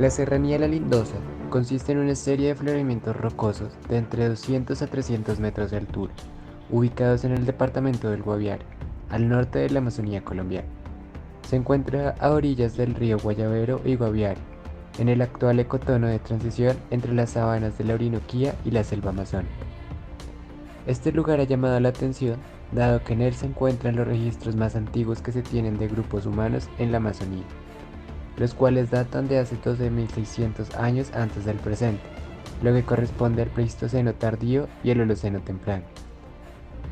La Serranía La Lindosa consiste en una serie de afloramientos rocosos de entre 200 a 300 metros de altura, ubicados en el departamento del Guaviare, al norte de la Amazonía colombiana. Se encuentra a orillas del río Guayavero y Guaviare, en el actual ecotono de transición entre las sabanas de la Orinoquía y la selva amazónica. Este lugar ha llamado la atención, dado que en él se encuentran los registros más antiguos que se tienen de grupos humanos en la Amazonía, los cuales datan de hace 12.600 años antes del presente, lo que corresponde al Pleistoceno tardío y el Holoceno temprano.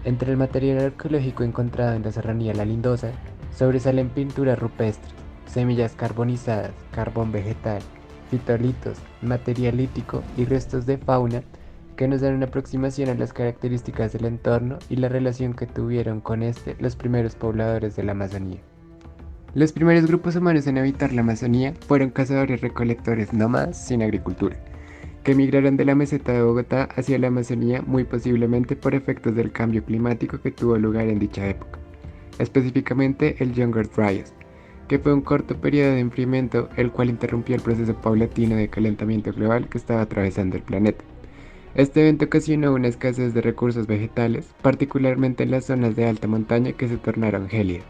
Entre el material arqueológico encontrado en la Serranía La Lindosa, sobresalen pinturas rupestres, semillas carbonizadas, carbón vegetal, fitolitos, material lítico y restos de fauna que nos dan una aproximación a las características del entorno y la relación que tuvieron con este los primeros pobladores de la Amazonía. Los primeros grupos humanos en habitar la Amazonía fueron cazadores-recolectores nómadas sin agricultura, que migraron de la meseta de Bogotá hacia la Amazonía muy posiblemente por efectos del cambio climático que tuvo lugar en dicha época, específicamente el Younger Dryas, que fue un corto periodo de enfriamiento el cual interrumpió el proceso paulatino de calentamiento global que estaba atravesando el planeta. Este evento ocasionó una escasez de recursos vegetales, particularmente en las zonas de alta montaña que se tornaron gélidas.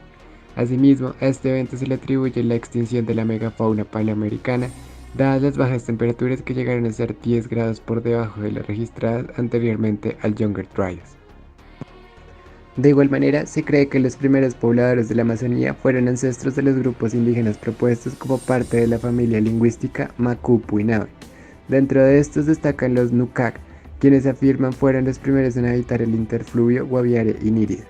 Asimismo, a este evento se le atribuye la extinción de la megafauna paleoamericana, dadas las bajas temperaturas que llegaron a ser 10 grados por debajo de las registradas anteriormente al Younger Dryas. De igual manera, se cree que los primeros pobladores de la Amazonía fueron ancestros de los grupos indígenas propuestos como parte de la familia lingüística Macu-Puinahue. Dentro de estos destacan los Nukak, quienes afirman fueron los primeros en habitar el interfluvio Guaviare-Inírida.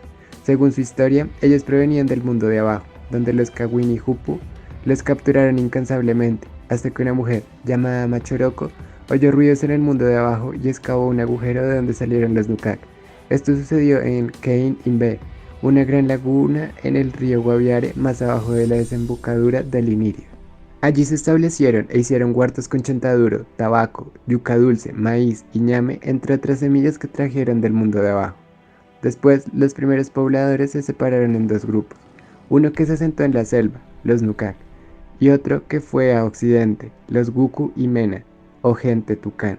Según su historia, ellos provenían del mundo de abajo, donde los Kawini-Jupu los capturaron incansablemente, hasta que una mujer, llamada Machoroko, oyó ruidos en el mundo de abajo y excavó un agujero de donde salieron los Nukak. Esto sucedió en Kein Imbe, una gran laguna en el río Guaviare más abajo de la desembocadura del Inirio. Allí se establecieron e hicieron huertos con chontaduro, tabaco, yuca dulce, maíz y ñame, entre otras semillas que trajeron del mundo de abajo. Después, los primeros pobladores se separaron en dos grupos, uno que se asentó en la selva, los Nukak, y otro que fue a occidente, los Guku y Mena, o gente tucán.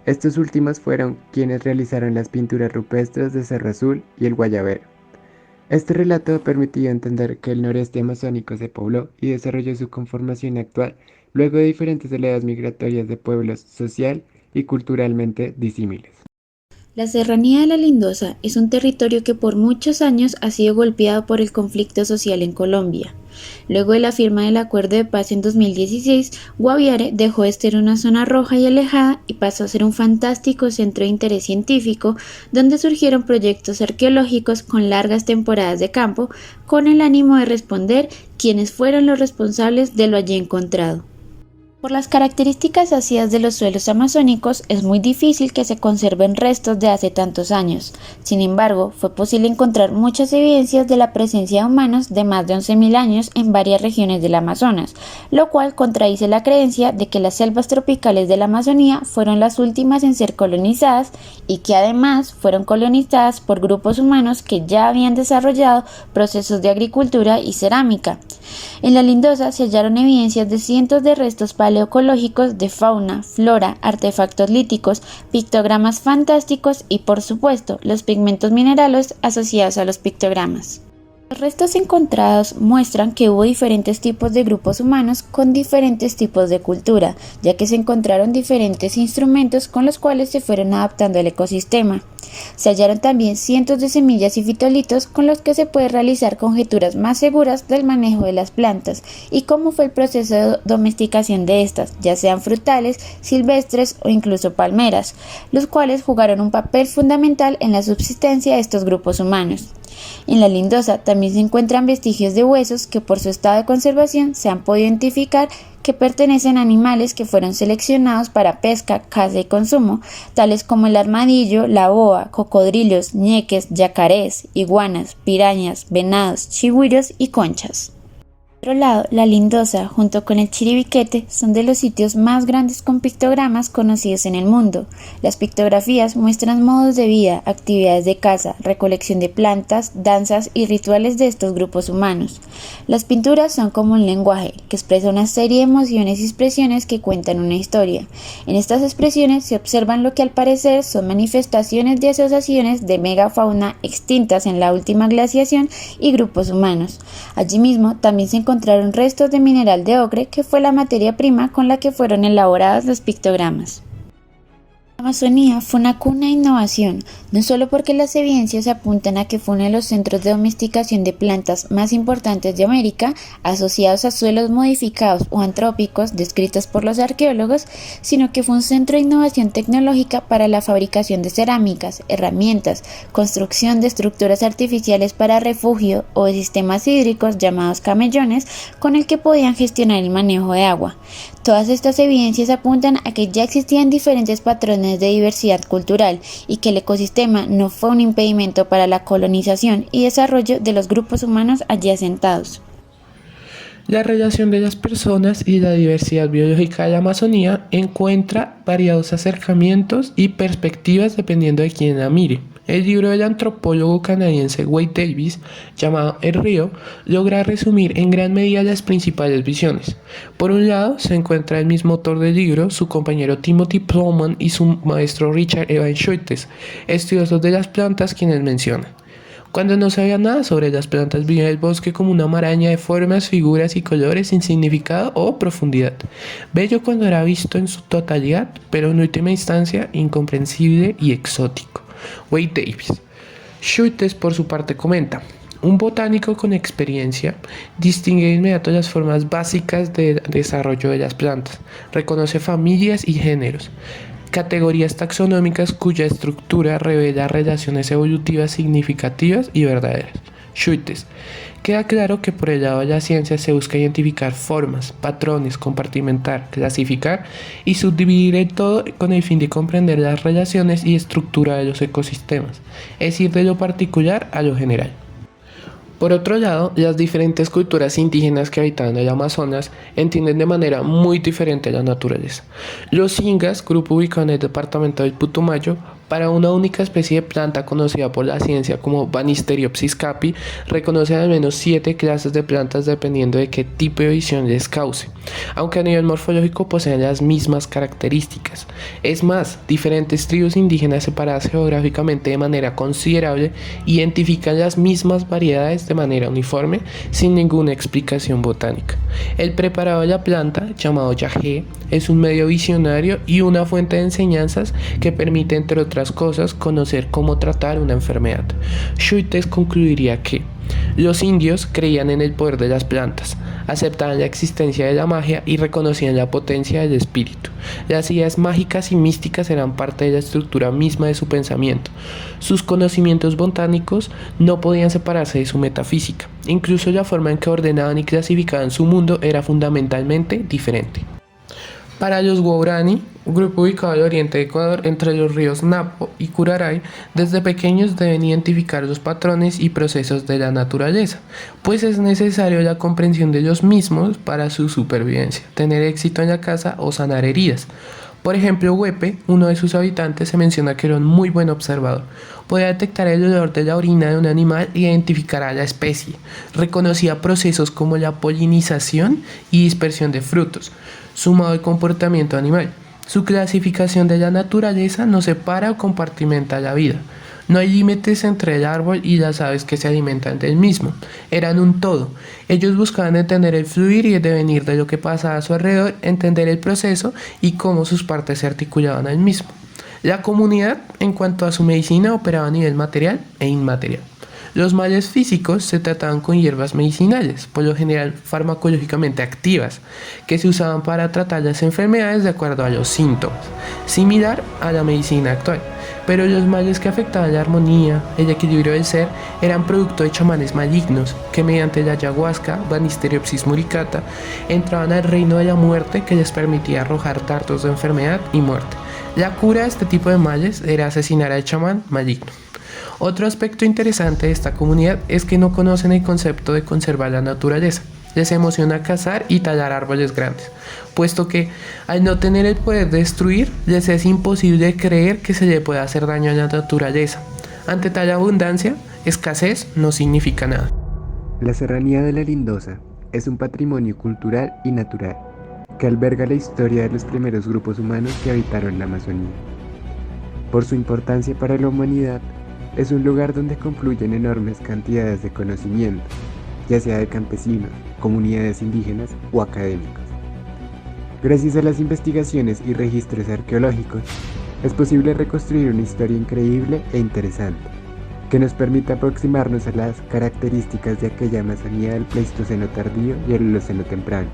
Estos últimos fueron quienes realizaron las pinturas rupestres de Cerro Azul y el Guayabero. Este relato permitió entender que el noreste amazónico se pobló y desarrolló su conformación actual luego de diferentes oleadas migratorias de pueblos social y culturalmente disímiles. La Serranía de la Lindosa es un territorio que por muchos años ha sido golpeado por el conflicto social en Colombia. Luego de la firma del Acuerdo de Paz en 2016, Guaviare dejó de ser una zona roja y alejada y pasó a ser un fantástico centro de interés científico donde surgieron proyectos arqueológicos con largas temporadas de campo con el ánimo de responder quiénes fueron los responsables de lo allí encontrado. Por las características ácidas de los suelos amazónicos, es muy difícil que se conserven restos de hace tantos años. Sin embargo, fue posible encontrar muchas evidencias de la presencia de humanos de más de 11.000 años en varias regiones del Amazonas, lo cual contradice la creencia de que las selvas tropicales de la Amazonía fueron las últimas en ser colonizadas y que además fueron colonizadas por grupos humanos que ya habían desarrollado procesos de agricultura y cerámica. En la Lindosa se hallaron evidencias de cientos de restos paleoecológicos de fauna, flora, artefactos líticos, pictogramas fantásticos y, por supuesto, los pigmentos minerales asociados a los pictogramas. Los restos encontrados muestran que hubo diferentes tipos de grupos humanos con diferentes tipos de cultura, ya que se encontraron diferentes instrumentos con los cuales se fueron adaptando al ecosistema. Se hallaron también cientos de semillas y fitolitos con los que se puede realizar conjeturas más seguras del manejo de las plantas y cómo fue el proceso de domesticación de estas, ya sean frutales, silvestres o incluso palmeras, los cuales jugaron un papel fundamental en la subsistencia de estos grupos humanos. En la lindosa también se encuentran vestigios de huesos que por su estado de conservación se han podido identificar que pertenecen a animales que fueron seleccionados para pesca, caza y consumo, tales como el armadillo, la boa, cocodrilos, ñeques, yacarés, iguanas, pirañas, venados, chigüiros y conchas. Por otro lado, la lindosa, junto con el chiribiquete, son de los sitios más grandes con pictogramas conocidos en el mundo. Las pictografías muestran modos de vida, actividades de caza, recolección de plantas, danzas y rituales de estos grupos humanos. Las pinturas son como un lenguaje, que expresa una serie de emociones y expresiones que cuentan una historia. En estas expresiones se observan lo que al parecer son manifestaciones de asociaciones de megafauna extintas en la última glaciación y grupos humanos. Allí mismo también se encontraron restos de mineral de ocre, que fue la materia prima con la que fueron elaborados los pictogramas. La Amazonía fue una cuna de innovación, no solo porque las evidencias apuntan a que fue uno de los centros de domesticación de plantas más importantes de América, asociados a suelos modificados o antrópicos descritos por los arqueólogos, sino que fue un centro de innovación tecnológica para la fabricación de cerámicas, herramientas, construcción de estructuras artificiales para refugio o de sistemas hídricos llamados camellones, con el que podían gestionar el manejo de agua. Todas estas evidencias apuntan a que ya existían diferentes patrones de diversidad cultural y que el ecosistema no fue un impedimento para la colonización y desarrollo de los grupos humanos allí asentados. La relación de las personas y la diversidad biológica de la Amazonía encuentra variados acercamientos y perspectivas dependiendo de quién la mire. El libro del antropólogo canadiense Wade Davis, llamado El río, logra resumir en gran medida las principales visiones. Por un lado, se encuentra el mismo autor del libro, su compañero Timothy Plowman y su maestro Richard Evans Schultes, estudiosos de las plantas, quienes mencionan: cuando no sabía nada sobre las plantas, vivía en el bosque como una maraña de formas, figuras y colores sin significado o profundidad. Bello cuando era visto en su totalidad, pero en última instancia incomprensible y exótico. Wade Davis. Schultes, por su parte, comenta: un botánico con experiencia distingue de inmediato las formas básicas de desarrollo de las plantas, reconoce familias y géneros, categorías taxonómicas cuya estructura revela relaciones evolutivas significativas y verdaderas. Schultes. Queda claro que por el lado de la ciencia se busca identificar formas, patrones, compartimentar, clasificar y subdividir el todo con el fin de comprender las relaciones y estructura de los ecosistemas, es ir de lo particular a lo general. Por otro lado, las diferentes culturas indígenas que habitaban el Amazonas entienden de manera muy diferente la naturaleza. Los Ingas, grupo ubicado en el departamento del Putumayo, para una única especie de planta conocida por la ciencia como Banisteriopsis capi, reconocen al menos 7 clases de plantas dependiendo de qué tipo de visión les cause, aunque a nivel morfológico poseen las mismas características. Es más, diferentes tribus indígenas separadas geográficamente de manera considerable identifican las mismas variedades de manera uniforme sin ninguna explicación botánica. El preparado de la planta, llamado yagé, es un medio visionario y una fuente de enseñanzas que permite, entre otras cosas, conocer cómo tratar una enfermedad. Schultes concluiría que los indios creían en el poder de las plantas, aceptaban la existencia de la magia y reconocían la potencia del espíritu. Las ideas mágicas y místicas eran parte de la estructura misma de su pensamiento. Sus conocimientos botánicos no podían separarse de su metafísica. Incluso la forma en que ordenaban y clasificaban su mundo era fundamentalmente diferente. Para los Guarani, un grupo ubicado al oriente de Ecuador entre los ríos Napo y Curaray, desde pequeños deben identificar los patrones y procesos de la naturaleza, pues es necesario la comprensión de los mismos para su supervivencia, tener éxito en la caza o sanar heridas. Por ejemplo, Huepe, uno de sus habitantes, se menciona que era un muy buen observador. Podía detectar el olor de la orina de un animal e identificar a la especie. Reconocía procesos como la polinización y dispersión de frutos, sumado al comportamiento animal. Su clasificación de la naturaleza no separa o compartimenta la vida. No hay límites entre el árbol y las aves que se alimentan del mismo. Eran un todo. Ellos buscaban entender el fluir y el devenir de lo que pasaba a su alrededor, entender el proceso y cómo sus partes se articulaban al mismo. La comunidad, en cuanto a su medicina, operaba a nivel material e inmaterial. Los males físicos se trataban con hierbas medicinales, por lo general farmacológicamente activas, que se usaban para tratar las enfermedades de acuerdo a los síntomas, similar a la medicina actual. pero los males que afectaban la armonía, el equilibrio del ser, eran producto de chamanes malignos que mediante la ayahuasca, Banisteriopsis muricata, entraban al reino de la muerte que les permitía arrojar dardos de enfermedad y muerte. La cura de este tipo de males era asesinar al chamán maligno. Otro aspecto interesante de esta comunidad es que no conocen el concepto de conservar la naturaleza. Les emociona cazar y talar árboles grandes, puesto que al no tener el poder de destruir, les es imposible creer que se le pueda hacer daño a la naturaleza. Ante tal abundancia, escasez no significa nada. La Serranía de la Lindosa es un patrimonio cultural y natural que alberga la historia de los primeros grupos humanos que habitaron la Amazonía. Por su importancia para la humanidad, es un lugar donde confluyen enormes cantidades de conocimiento, ya sea de campesinos, comunidades indígenas o académicos. Gracias a las investigaciones y registros arqueológicos, es posible reconstruir una historia increíble e interesante, que nos permite aproximarnos a las características de aquella Amazonía del Pleistoceno tardío y el Holoceno temprano,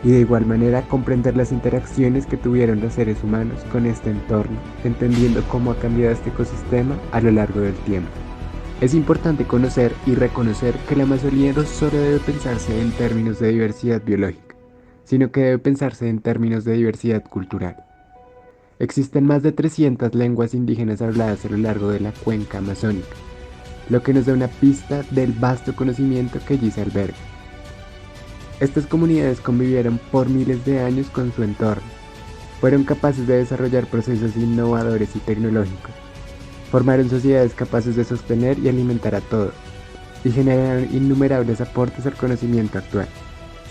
y de igual manera comprender las interacciones que tuvieron los seres humanos con este entorno, entendiendo cómo ha cambiado este ecosistema a lo largo del tiempo. Es importante conocer y reconocer que la Amazonía no solo debe pensarse en términos de diversidad biológica, sino que debe pensarse en términos de diversidad cultural. Existen más de 300 lenguas indígenas habladas a lo largo de la cuenca amazónica, lo que nos da una pista del vasto conocimiento que allí se alberga. Estas comunidades convivieron por miles de años con su entorno, fueron capaces de desarrollar procesos innovadores y tecnológicos, formaron sociedades capaces de sostener y alimentar a todos, y generaron innumerables aportes al conocimiento actual,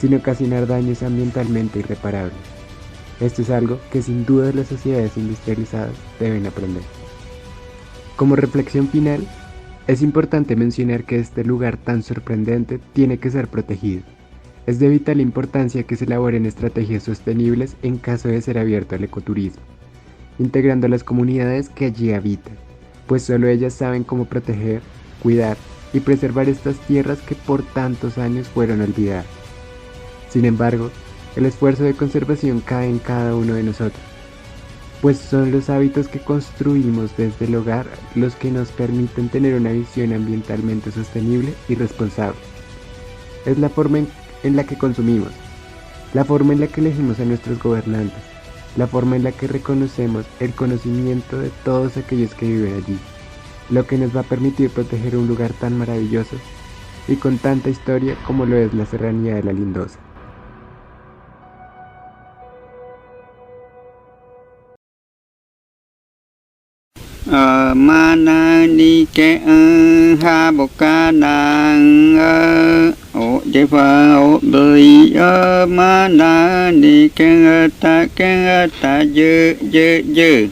sin ocasionar daños ambientalmente irreparables. Esto es algo que sin duda las sociedades industrializadas deben aprender. Como reflexión final, es importante mencionar que este lugar tan sorprendente tiene que ser protegido. Es de vital importancia que se elaboren estrategias sostenibles en caso de ser abierto al ecoturismo, integrando a las comunidades que allí habitan, pues solo ellas saben cómo proteger, cuidar y preservar estas tierras que por tantos años fueron olvidadas. Sin embargo, el esfuerzo de conservación cae en cada uno de nosotros, pues son los hábitos que construimos desde el hogar los que nos permiten tener una visión ambientalmente sostenible y responsable. Es la forma en la que consumimos, la forma en la que elegimos a nuestros gobernantes, la forma en la que reconocemos el conocimiento de todos aquellos que viven allí, lo que nos va a permitir proteger un lugar tan maravilloso y con tanta historia como lo es la Serranía de la Lindosa. Manani ke ha bokanang o je fa o bui manani ke ta je